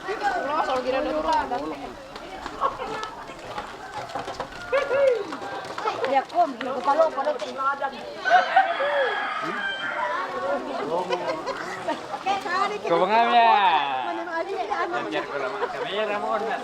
Soal kira ada. Ya kom, kepala Kau mengamnya. Biar kalau kamera mau nak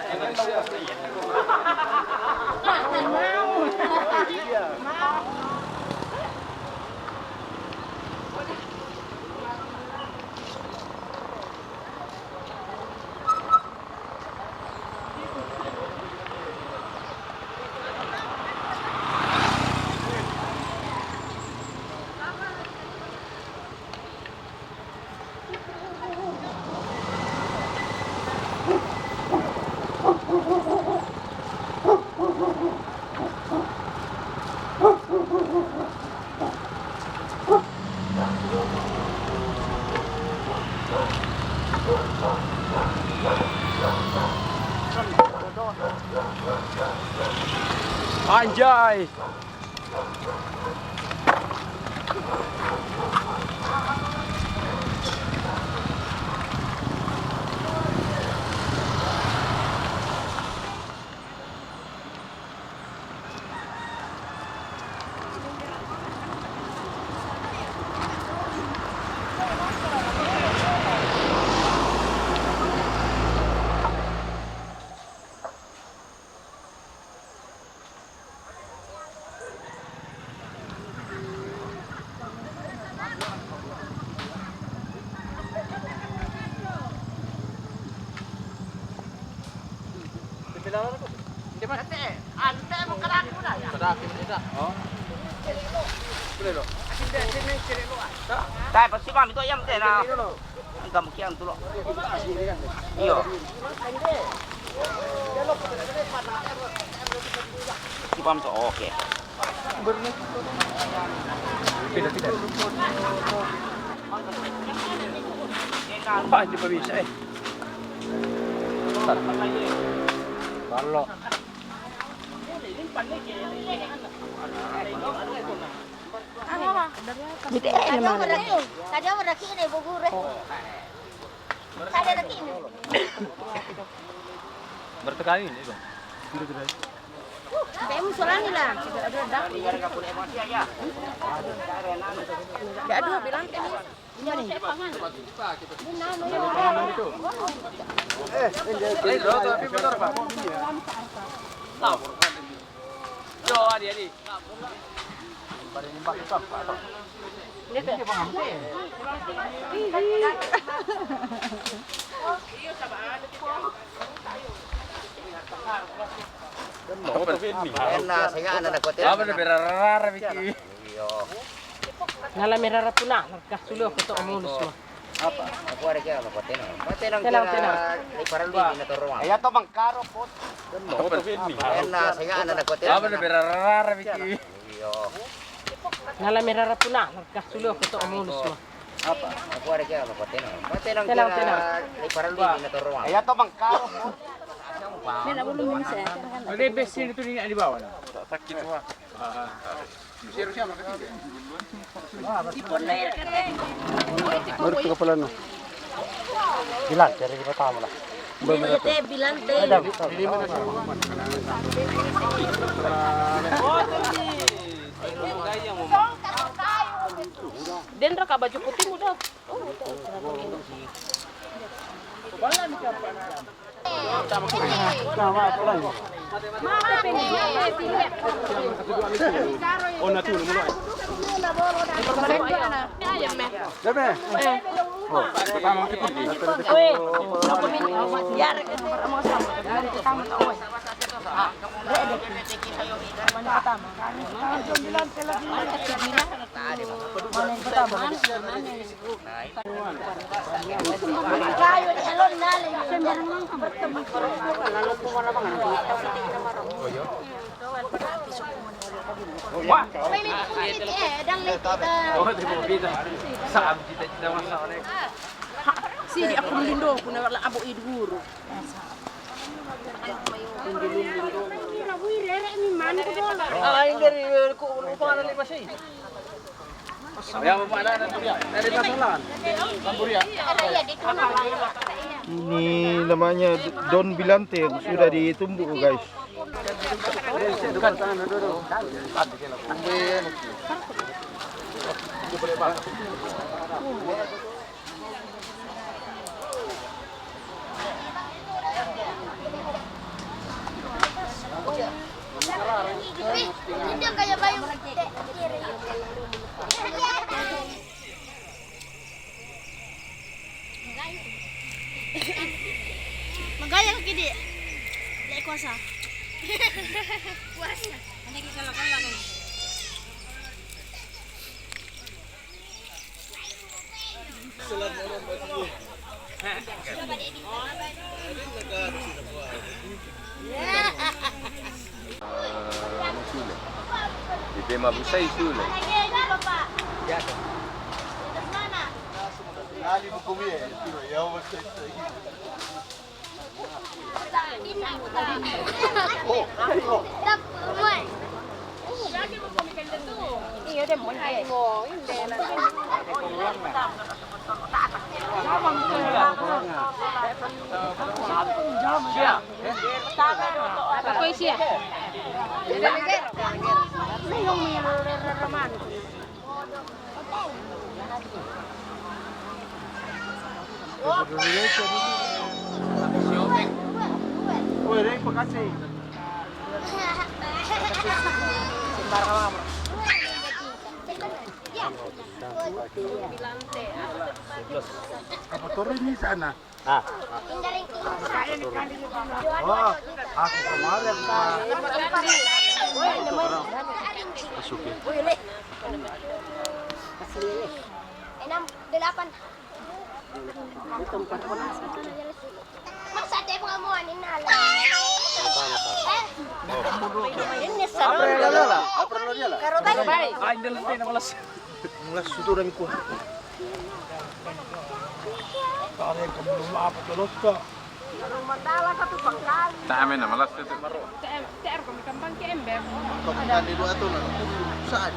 Anjay. Dai, pasti mami tu ayam teh na. Angkat mukian tu lo. Iyo. Sipam tu okey. Tidak. Apa ini bisa Kalau Tadi orang laki ni bubur. Tadi laki ni. bertekali ini bang. Kamu soalnya lah. Ada dak. Tidak ada bilang kan. Ini siapa kan? Tapi betul pak. Yo adi. Pada nimbak itu apa? Ini dia pengambil. Enak, saya anak kuat. Apa dah berarah Vicky? Nala merara puna, nagkasulo ko to umulus mo. Apa? Aku ada kira apa tenang. Tenang. Di paralui di natorong. Ayat to bang karo pot. Enak, saya anak kuat. Apa dah berarah Vicky? Nala merara puna, nagkasulo ko to umulus mo. Apa? Aku ada kira apa tenang. Tenang. Di paralui di natorong. Ayat to bang karo pot. Ini nak belum bisa. Ada besin itu di bawah. Sakit semua. Baru ke kepala no. Bilang cari di pertama lah. Bilang teh. Dendra ka baju putih udah. Oh na tu mulai. Deme. Oh, pertama kita pergi. Sidi ako lindo ko na wala abo iduro. Ay, dari ko upangan ni Pasay. Saya mau mana dari Pasalan. Tamburia. Ini namanya daun bilante yang sudah ditumbuk guys. Ini kayak bayu. Magaya ka kidi. Dai kuasa. Kuasa. Ano ki kala. Di mabusay sule. Iya deh mau ya. Apa isi ya? Apa turun di sana? Ah. Oh, aku kemarin Masukin. 6, 8. Masa tayo mga mga ninala? Ini sarap. Karo tayo. Ay, dalam na malas. Mulas sudah kami kuah. Kalian kamu apa terus kak? Tak amin na malas itu. TR kami kampang ke ember. Kamu di dua tuh saat.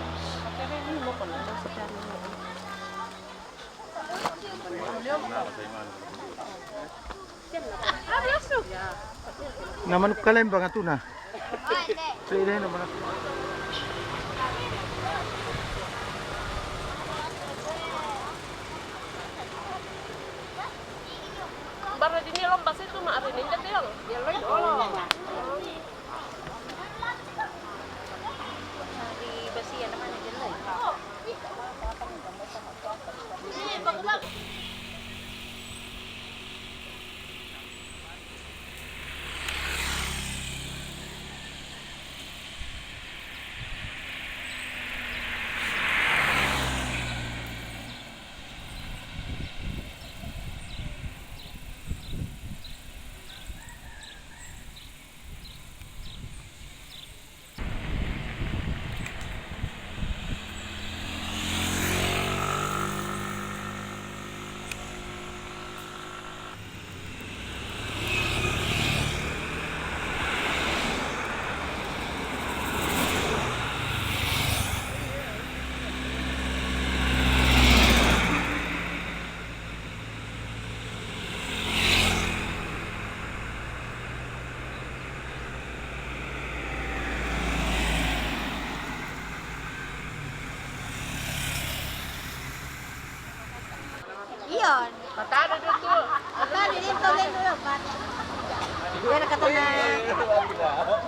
Naman kalian banget tuh nah. Ini naman. Baru di lomba itu mak hari ini dia bilang, dia loy dong. Di besi ya naman aja loy. Iyon. Matado dito. Apa di dito din dulu, Pak. Dia kata na.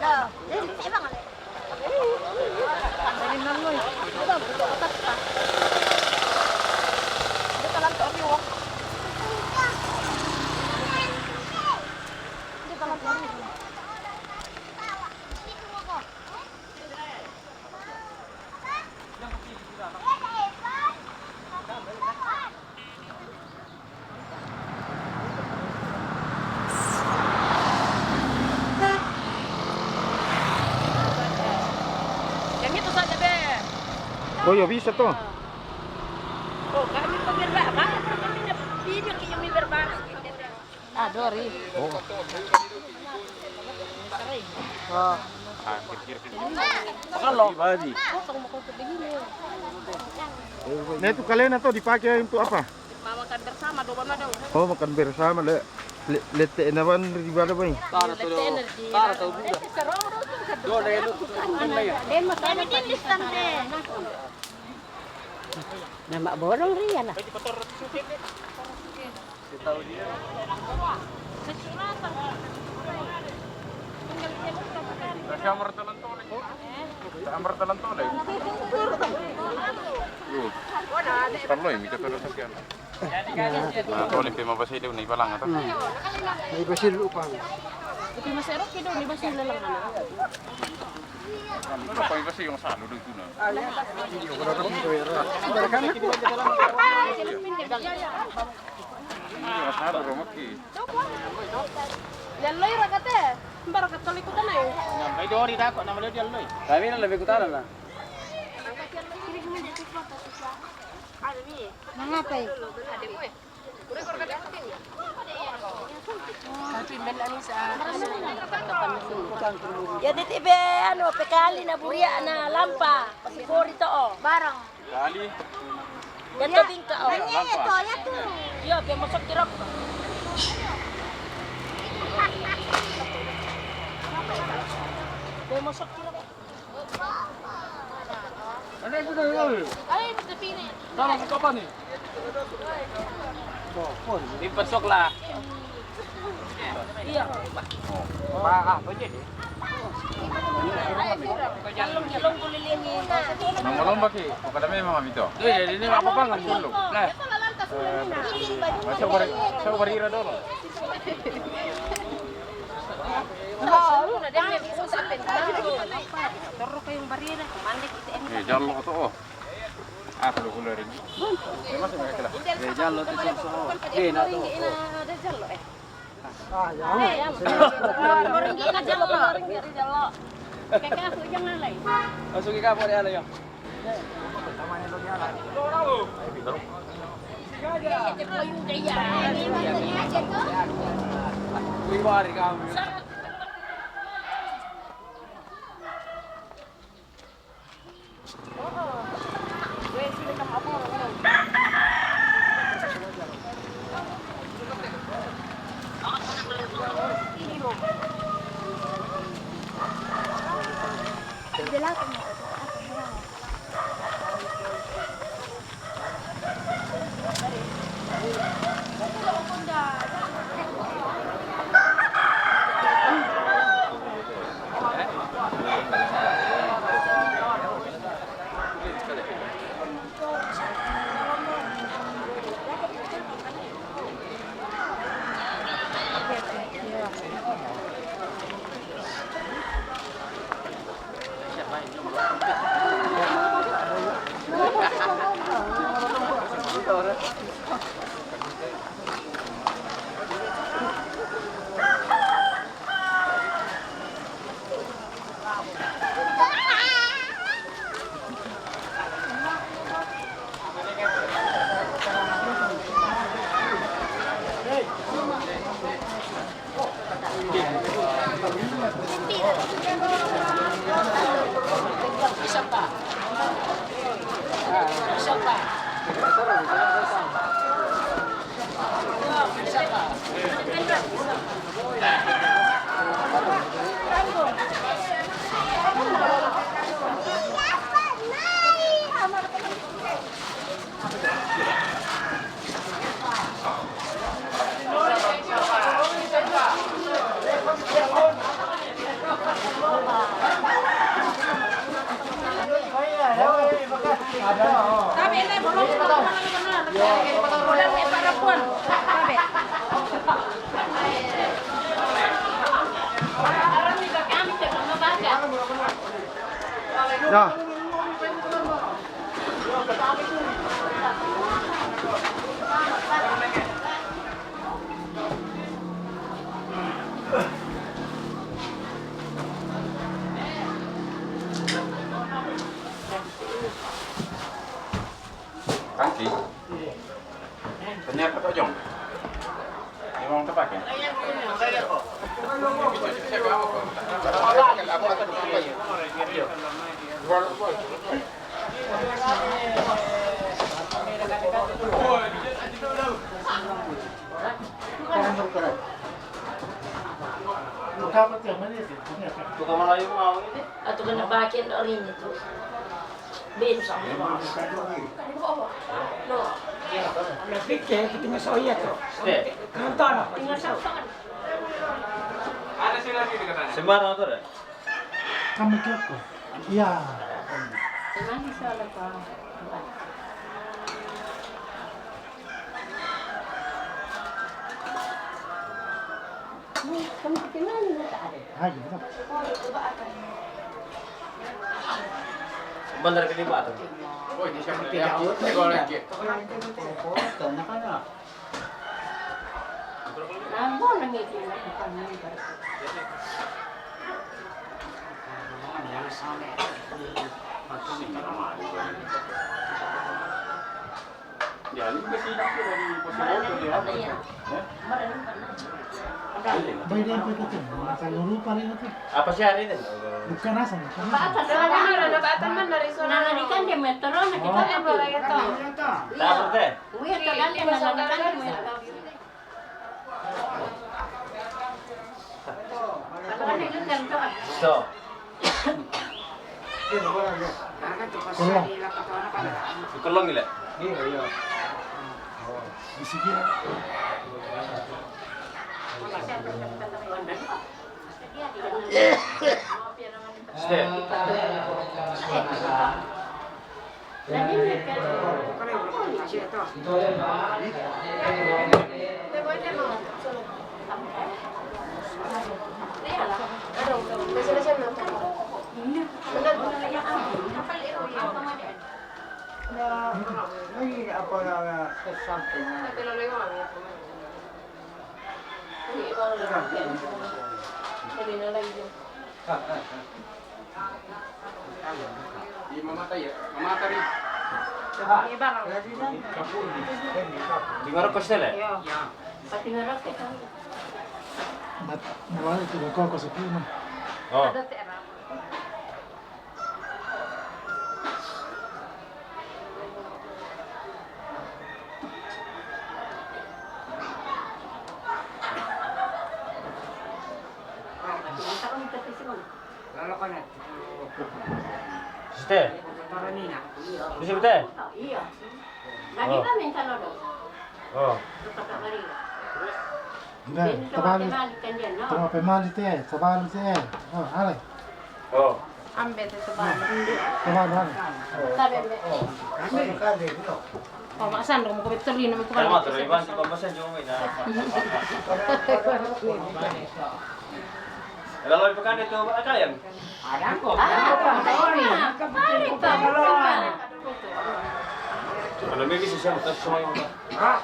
Dah. Emang ada. Dari nangoi. Udah buka atas pa. Dia kalan to ni wok. Dia kalan to ni. Yang itu saja deh. Oh ya bisa tuh. Oh, kami pemirsa, Pak. Kami video kayak yang berbar. Ah, Dori. Oh. Kalau badi. Nah itu kalian atau dipakai untuk apa? Makan bersama, doa mana? Oh makan bersama deh. Lete naman di bala ba? Para to buda. Do na yun. Den mo tayo din distante. Na maborong riya na. Kamar talan tolay. Yun. Parloy, may katulad sa kyan. Tolay, may mabasilaw na ipalang ito. May basil upang. Ito masarap kido, di ba sila lang ano? Ano pa yung kasi yung salo dito na? Hindi, masalo romak eh. Laloy ra kate. Bara katolik ko na eh. May dori na ako, naman yun loy. Kami na labi ko tala na. Nangapay. Ya dit ibe ano pekali na buya na lampa. Pasipori to oh. Barang. Kali. Yan to bingka oh. Ito, yato. Yo, be masok tirok. Be masok tirok. Ano yung buda yun? Ay, napili. Tama ko pa ni. Di pasok la. Iya. Pwede. Jalong kulilingi. Namulong ba ki? O kadami yung mga mito? Hindi ako pa ng bulog. Nah, Sa barira doon. Oh, na din may usapin. Toro kayong barira. Mandik ito. Eh, jalo ko to oh. Ah, tulo ko rin. Eh, mas may kala. jalo to sa so. Eh, na to. Ah, yan. Ringi na jalo. Kaya ako yung nalay. Masuki ka po rin ala yun. Yung kaya. Uy, mari ka mo. Sabi na bolong ko na bolong e para pun. Sabi. Aram ni ka kami te mabaga. Ya. Kaki. Ternyata tak jom. Ini orang terpakai. Keren. dapat yang mana sih? Bukan Melayu mau ini. Atau kena bagian orin itu. Bin sama. No. Tinggal sama. Ada sih lagi dikatanya. Sembarang tuh deh. Kamu keko. Iya. Mana salah Pak? Kamu kenal nggak ada? Ah, gitu. Bener pilih batu. Oh, ini siapa dia? Gol lagi. Nambah lagi itu bukan member. Ya, ini masih dari posisi dia. Beda apa itu? Saya lupa nih itu. Apa sih hari ini? Bukan asam. Bukan asam. Nah, kan dia metro, nah kita kan boleh itu. Dapat teh. Wih, itu kan dia kan dia metro. Kalau ini kan tuh. So. Kolong. Kelong gila. Di sini. Step. Di mamatay ya. Mamatay. Di mana kau sel? Pati ngarap kita. Nawala itu kau sa pino. Oh. Step. Di sini teh. Iya. Lagi kami kalau do. Oh. Tetap lagi. Nah, tabali. Tama pemali te, tabali te. Oh, ale. Oh. Ambil itu balik. Tabali ale. Oh, maksan dong mau betul ini mau Kalau tuh iban si pembahasan cuma ini. Kalau di pekan itu ada yang? Ada kok. Kalau mimi sih saya betul semua yang. Nah,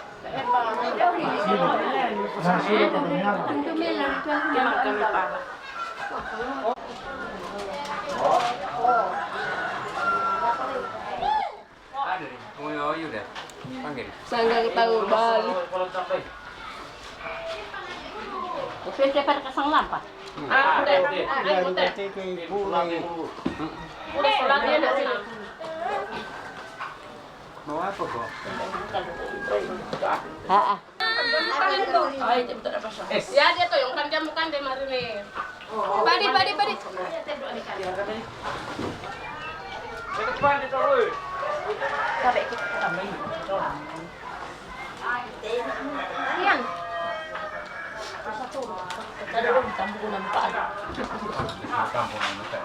sudah kedengar. Ada nih. Oh, iya udah. Panggil. Sanggang tahu balik. Oke, cepat kesang lampa. Udah. Pulang dia nak sini. Mau apa kok? Ay, jam tak pasang. Ya dia tu yang kan jam bukan dia mari ni. Padi. Cepat itu loh. Sampai kita sampai. Yang. Satu. Kita dah tampung nampak. Kampung nampak.